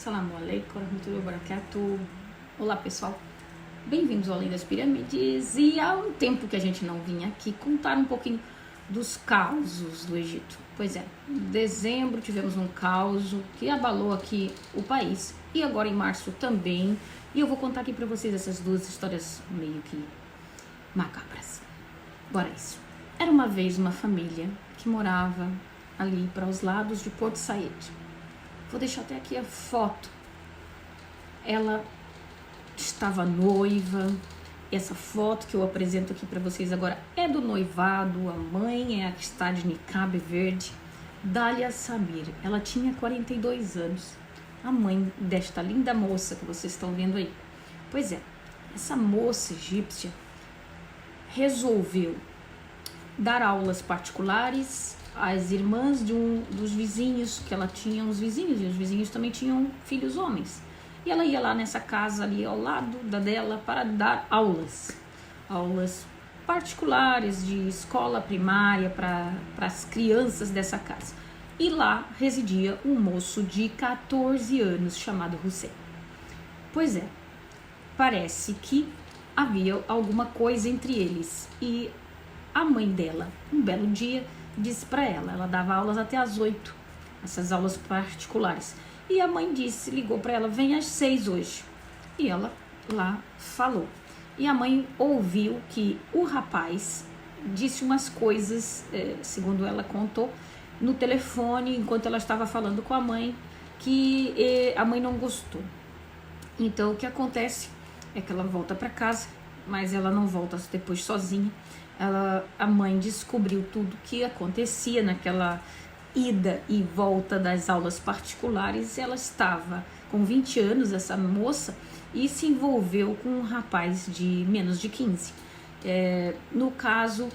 Assalamu alaikum warahmatullahi wabarakatuh. Olá pessoal, bem-vindos ao Além das Pirâmides. E há um tempo que a gente não vinha aqui contar um pouquinho dos causos do Egito. Pois é, em dezembro tivemos um caos que abalou aqui o país e agora em março também. E eu vou contar aqui pra vocês essas duas histórias meio que macabras. Bora isso. Era uma vez uma família que morava ali para os lados de Port Said. Vou deixar até aqui a foto. Ela estava noiva. Essa foto que eu apresento aqui para vocês agora é do noivado. A mãe é a que está de niqab verde. Dália Samir. Ela tinha 42 anos. A mãe desta linda moça que vocês estão vendo aí. Pois é, essa moça egípcia resolveu dar aulas particulares às irmãs dos vizinhos, que ela tinha uns vizinhos, e os vizinhos também tinham filhos homens. E ela ia lá nessa casa ali ao lado da dela para dar aulas particulares de escola primária para as crianças dessa casa. E lá residia um moço de 14 anos chamado Hussein. Pois é, parece que havia alguma coisa entre eles e a mãe dela, um belo dia, disse para ela dava aulas até às 8, essas aulas particulares. E a mãe ligou para ela, vem às 6 hoje. E ela lá falou. E a mãe ouviu que o rapaz disse umas coisas, segundo ela contou, no telefone, enquanto ela estava falando com a mãe, que a mãe não gostou. Então o que acontece é que ela volta para casa, mas ela não volta depois sozinha. A mãe descobriu tudo que acontecia naquela ida e volta das aulas particulares. Ela estava com 20 anos, essa moça, e se envolveu com um rapaz de menos de 15. No caso,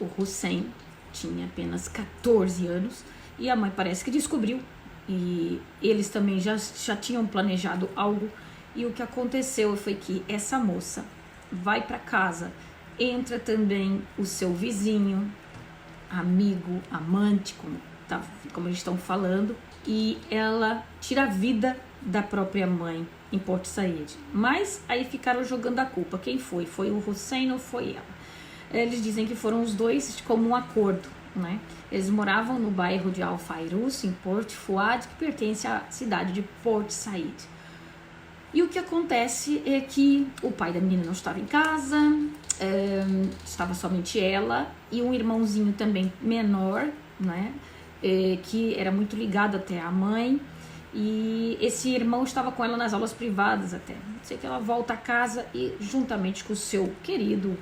o Hussein tinha apenas 14 anos e a mãe parece que descobriu, e eles também já tinham planejado algo. E o que aconteceu foi que essa moça vai para casa, entra também o seu vizinho, amigo, amante, como eles estão falando, e ela tira a vida da própria mãe em Port Said. Mas aí ficaram jogando a culpa. Quem foi? Foi o Hussein ou foi ela? Eles dizem que foram os dois de comum acordo, né? Eles moravam no bairro de Al Fairuz, em Port Fuad, que pertence à cidade de Port Said. E o que acontece é que o pai da menina não estava em casa, estava somente ela e um irmãozinho também menor, né, que era muito ligado até à mãe, e esse irmão estava com ela nas aulas privadas até. Sei que ela volta a casa e, juntamente com o seu querido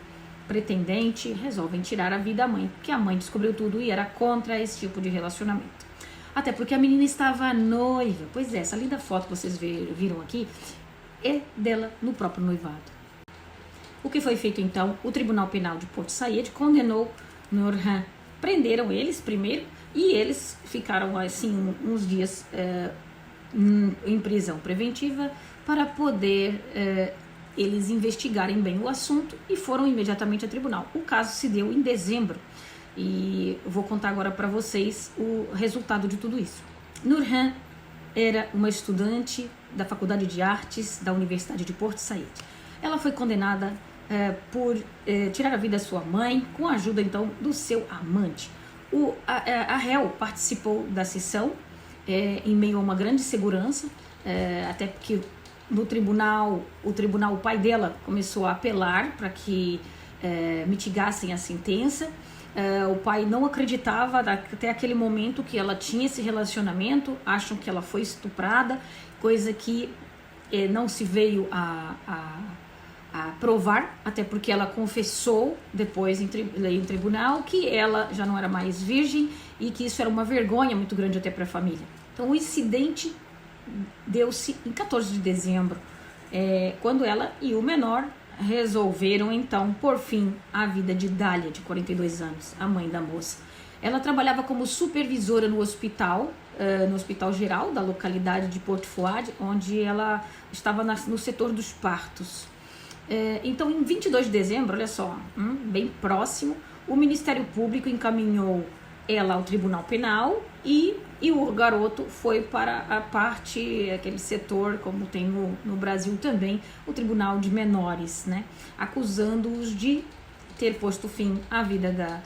pretendente, resolvem tirar a vida da mãe, porque a mãe descobriu tudo e era contra esse tipo de relacionamento. Até porque a menina estava noiva. Pois é, essa linda foto que vocês viram aqui é dela no próprio noivado. O que foi feito então? O Tribunal Penal de Port Said condenou Nurhan. Prenderam eles primeiro e eles ficaram assim uns dias em prisão preventiva para poder eles investigarem bem o assunto, e foram imediatamente ao tribunal. O caso se deu em dezembro e eu vou contar agora para vocês o resultado de tudo isso. Nurhan era uma estudante da Faculdade de Artes da Universidade de Port Said. Ela foi condenada por tirar a vida da sua mãe, com a ajuda então do seu amante. A réu participou da sessão em meio a uma grande segurança, até porque no tribunal, o pai dela começou a apelar para que mitigassem a sentença. O pai não acreditava até aquele momento que ela tinha esse relacionamento, acham que ela foi estuprada, coisa que não se veio a provar, até porque ela confessou depois em tribunal que ela já não era mais virgem e que isso era uma vergonha muito grande até para a família. Então o incidente deu-se em 14 de dezembro, quando ela e o menor resolveram então por fim a vida de Dália, de 42 anos, a mãe da moça. Ela trabalhava como supervisora no hospital geral da localidade de Port Fuad, onde ela estava no setor dos partos. Então, em 22 de dezembro, olha só, bem próximo, o Ministério Público encaminhou ela ao tribunal penal e o garoto foi para a parte, aquele setor, como tem no Brasil também, o tribunal de menores, né? Acusando-os de ter posto fim à vida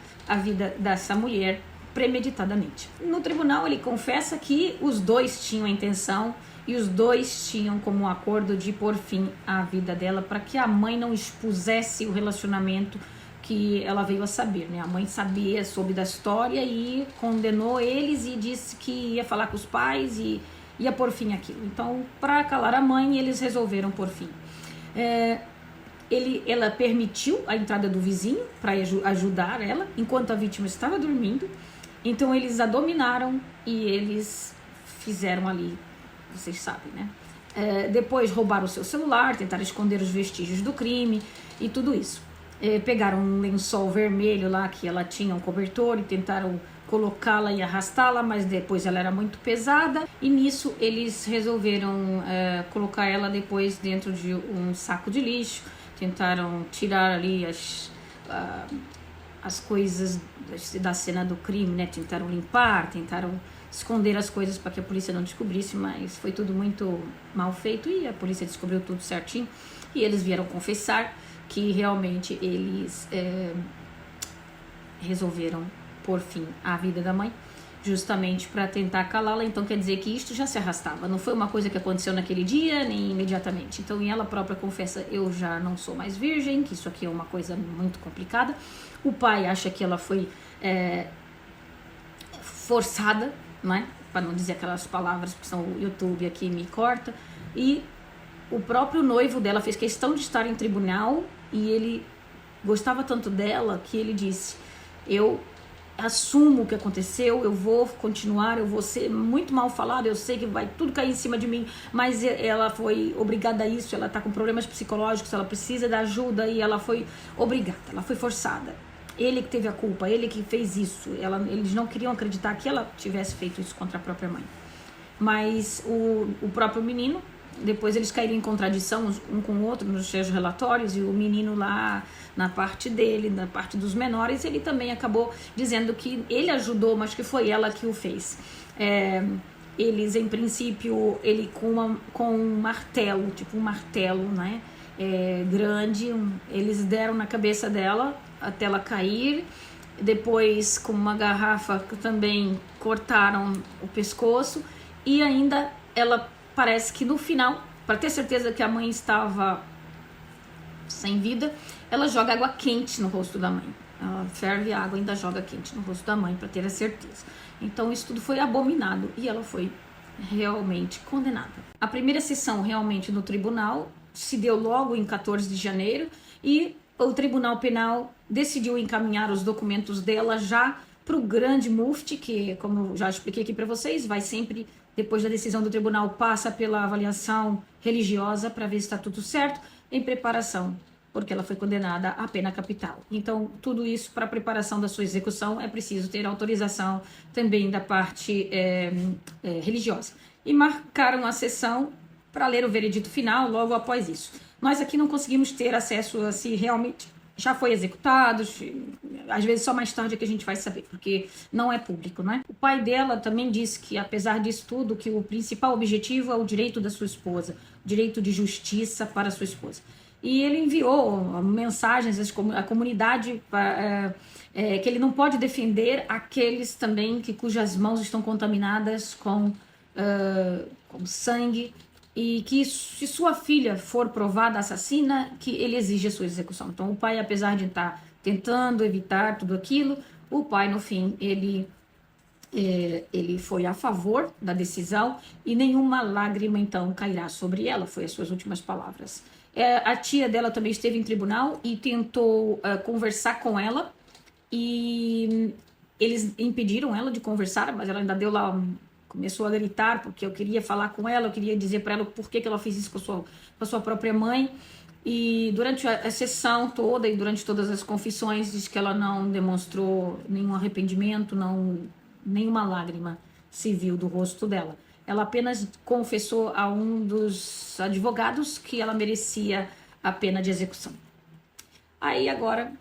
dessa mulher premeditadamente. No tribunal ele confessa que os dois tinham a intenção e os dois tinham como um acordo de pôr fim à vida dela para que a mãe não expusesse o relacionamento que ela veio a saber, né? A mãe sabia, soube da história e condenou eles e disse que ia falar com os pais e ia pôr fim àquilo. Então, para calar a mãe, eles resolveram pôr fim. Ela permitiu a entrada do vizinho para ajudar ela, enquanto a vítima estava dormindo. Então, eles a dominaram e eles fizeram ali, vocês sabem, né? Depois roubaram o seu celular, tentaram esconder os vestígios do crime e tudo isso. Pegaram um lençol vermelho lá que ela tinha, um cobertor, e tentaram colocá-la e arrastá-la, mas depois ela era muito pesada e nisso eles resolveram colocar ela depois dentro de um saco de lixo, tentaram tirar ali as coisas da cena do crime, né? Tentaram limpar, tentaram esconder as coisas para que a polícia não descobrisse, mas foi tudo muito mal feito e a polícia descobriu tudo certinho e eles vieram confessar que realmente eles resolveram pôr fim à vida da mãe, justamente para tentar calá-la. Então quer dizer que isto já se arrastava, não foi uma coisa que aconteceu naquele dia, nem imediatamente. Então ela própria confessa, eu já não sou mais virgem, que isso aqui é uma coisa muito complicada. O pai acha que ela foi forçada, né? Para não dizer aquelas palavras que são o YouTube aqui me corta, e o próprio noivo dela fez questão de estar em tribunal e ele gostava tanto dela que ele disse, eu assumo o que aconteceu, eu vou continuar, eu vou ser muito mal falado, eu sei que vai tudo cair em cima de mim, mas ela foi obrigada a isso, ela tá com problemas psicológicos, ela precisa da ajuda e ela foi obrigada, ela foi forçada. Ele que teve a culpa, ele que fez isso. Eles não queriam acreditar que ela tivesse feito isso contra a própria mãe. Mas o próprio menino, depois eles caíram em contradição um com o outro nos seus relatórios, e o menino lá, na parte dele, na parte dos menores, ele também acabou dizendo que ele ajudou, mas que foi ela que o fez. Eles, em princípio, ele com um martelo, tipo um martelo, né? Grande, eles deram na cabeça dela até ela cair, depois com uma garrafa também cortaram o pescoço e ainda ela parece que no final, para ter certeza que a mãe estava sem vida, ela joga água quente no rosto da mãe. Ela ferve a água e ainda joga quente no rosto da mãe para ter a certeza. Então isso tudo foi abominado e ela foi realmente condenada. A primeira sessão realmente no tribunal se deu logo em 14 de janeiro e o Tribunal Penal decidiu encaminhar os documentos dela já para o grande mufti, que, como eu já expliquei aqui para vocês, vai sempre, depois da decisão do tribunal, passa pela avaliação religiosa para ver se está tudo certo, em preparação, porque ela foi condenada à pena capital. Então, tudo isso para a preparação da sua execução é preciso ter autorização também da parte religiosa. E marcaram a sessão para ler o veredito final logo após isso. Nós aqui não conseguimos ter acesso a se realmente já foi executado, às vezes só mais tarde é que a gente vai saber, porque não é público, né? O pai dela também disse que, apesar disso tudo, que o principal objetivo é o direito da sua esposa, o direito de justiça para a sua esposa. E ele enviou mensagens à comunidade que ele não pode defender aqueles também cujas mãos estão contaminadas com sangue, e que se sua filha for provada assassina, que ele exige a sua execução. Então o pai, apesar de estar tentando evitar tudo aquilo, o pai no fim ele foi a favor da decisão e nenhuma lágrima então cairá sobre ela, foi as suas últimas palavras. A tia dela também esteve em tribunal e tentou conversar com ela e eles impediram ela de conversar, mas ela ainda deu lá começou a gritar, porque eu queria falar com ela, eu queria dizer para ela por que ela fez isso com a sua própria mãe. E durante a sessão toda e durante todas as confissões, diz que ela não demonstrou nenhum arrependimento, nenhuma lágrima se viu do rosto dela. Ela apenas confessou a um dos advogados que ela merecia a pena de execução. Aí agora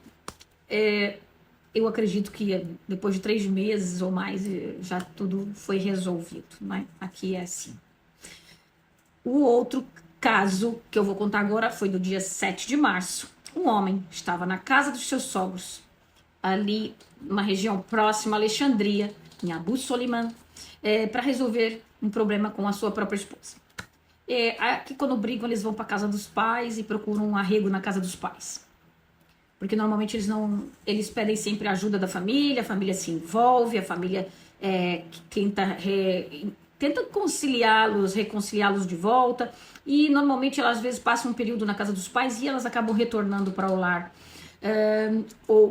eu acredito que depois de 3 meses ou mais já tudo foi resolvido, né? Aqui é assim. O outro caso que eu vou contar agora foi do dia 7 de março. Um homem estava na casa dos seus sogros, ali numa região próxima a Alexandria, em Abu Soliman, para resolver um problema com a sua própria esposa. Aqui quando brigam eles vão para casa dos pais e procuram um arrego na casa dos pais. Porque normalmente eles pedem sempre a ajuda da família, a família se envolve, a família tenta reconciliá-los de volta, e normalmente elas às vezes passam um período na casa dos pais e elas acabam retornando para o lar.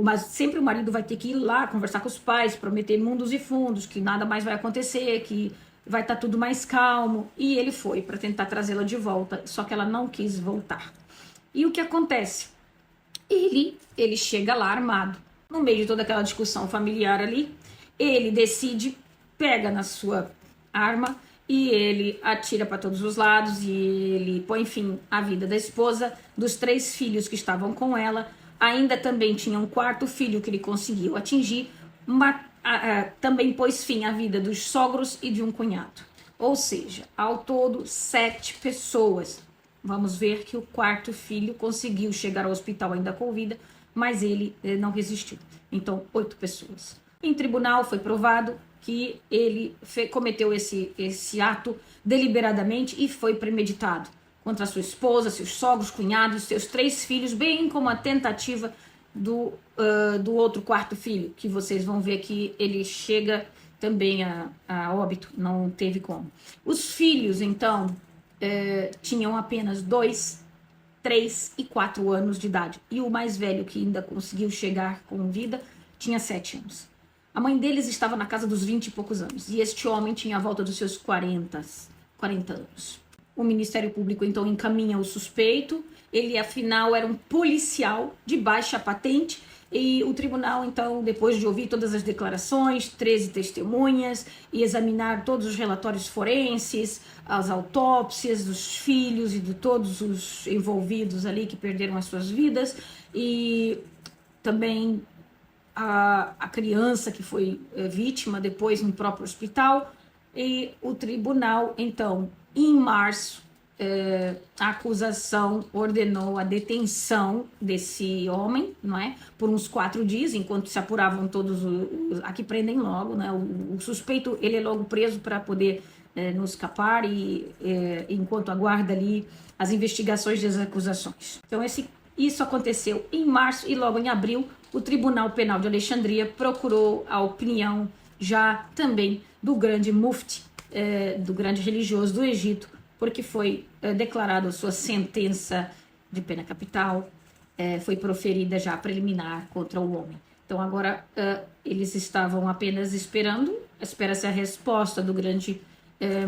Mas sempre o marido vai ter que ir lá conversar com os pais, prometer mundos e fundos, que nada mais vai acontecer, que vai estar tudo mais calmo, e ele foi para tentar trazê-la de volta, só que ela não quis voltar. E o que acontece? Ele chega lá armado, no meio de toda aquela discussão familiar ali, ele decide, pega na sua arma e ele atira para todos os lados, e ele põe fim à vida da esposa, dos 3 filhos que estavam com ela. Ainda também tinha um 4º filho que ele conseguiu atingir, também pôs fim à vida dos sogros e de um cunhado. Ou seja, ao todo 7 pessoas. Vamos ver que o 4º filho conseguiu chegar ao hospital ainda com vida, mas ele não resistiu. Então, 8 pessoas. Em tribunal foi provado que ele cometeu esse ato deliberadamente e foi premeditado contra sua esposa, seus sogros, cunhados, seus 3 filhos, bem como a tentativa do outro 4º filho, que vocês vão ver que ele chega também a óbito, não teve como. Os filhos, então, tinham apenas 2, 3 e 4 anos de idade, e o mais velho, que ainda conseguiu chegar com vida, tinha 7 anos. A mãe deles estava na casa dos 20 e poucos anos, e este homem tinha a volta dos seus 40 anos. O Ministério Público então encaminha o suspeito. Ele afinal era um policial de baixa patente, e o tribunal então, depois de ouvir todas as declarações, 13 testemunhas, e examinar todos os relatórios forenses, as autópsias dos filhos e de todos os envolvidos ali que perderam as suas vidas, e também a criança que foi vítima depois no próprio hospital, e o tribunal então, em março, a acusação ordenou a detenção desse homem, não é, por uns 4 dias, enquanto se apuravam todos aqui prendem logo, né? O suspeito ele é logo preso para poder não escapar, e enquanto aguarda ali as investigações das acusações. Então isso aconteceu em março, e logo em abril o Tribunal Penal de Alexandria procurou a opinião já também do grande mufti, do grande religioso do Egito, porque foi declarada a sua sentença de pena capital, foi proferida já preliminar contra o homem. Então agora eles estavam apenas esperando, espera-se a resposta do grande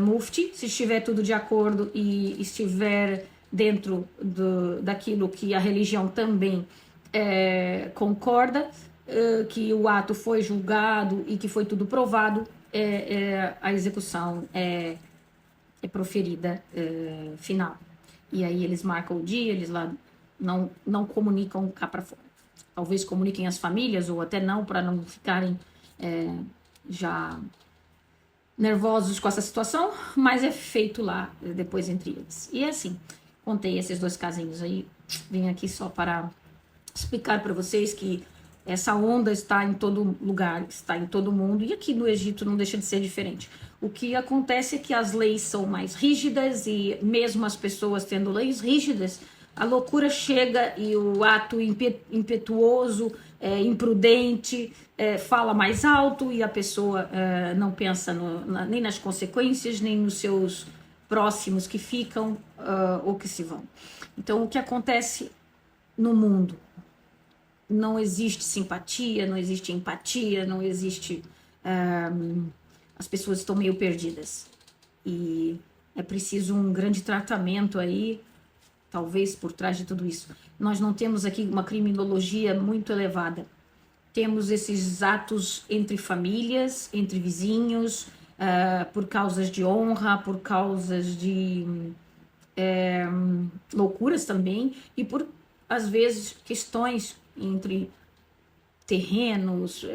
mufti. Se estiver tudo de acordo e estiver dentro daquilo que a religião também concorda, que o ato foi julgado e que foi tudo provado, a execução é proferida final. E aí eles marcam o dia, eles lá não comunicam cá para fora. Talvez comuniquem as famílias, ou até não, para não ficarem já nervosos com essa situação, mas é feito lá depois entre eles. E é assim, contei esses 2 casinhos aí, vim aqui só para explicar para vocês que essa onda está em todo lugar, está em todo mundo, e aqui no Egito não deixa de ser diferente. O que acontece é que as leis são mais rígidas, e mesmo as pessoas tendo leis rígidas, a loucura chega, e o ato impetuoso, imprudente, fala mais alto, e a pessoa não pensa nem nas consequências, nem nos seus próximos que ficam ou que se vão. Então, o que acontece no mundo? Não existe simpatia, não existe empatia, não existe... as pessoas estão meio perdidas. E é preciso um grande tratamento aí, talvez por trás de tudo isso. Nós não temos aqui uma criminologia muito elevada. Temos esses atos entre famílias, entre vizinhos, por causas de honra, por causas de loucuras também, e por, às vezes, questões entre terrenos,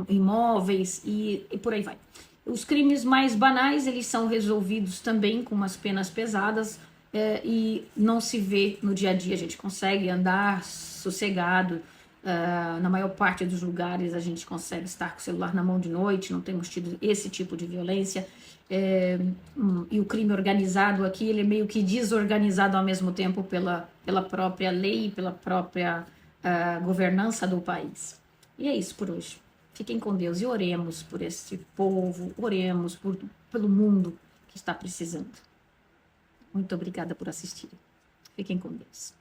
imóveis e por aí vai. Os crimes mais banais, eles são resolvidos também com umas penas pesadas e não se vê no dia a dia. A gente consegue andar sossegado. Na maior parte dos lugares a gente consegue estar com o celular na mão de noite, não temos tido esse tipo de violência. E o crime organizado aqui, ele é meio que desorganizado ao mesmo tempo pela própria lei, pela própria governança do país. E é isso por hoje. Fiquem com Deus e oremos por esse povo, oremos pelo mundo que está precisando. Muito obrigada por assistirem. Fiquem com Deus.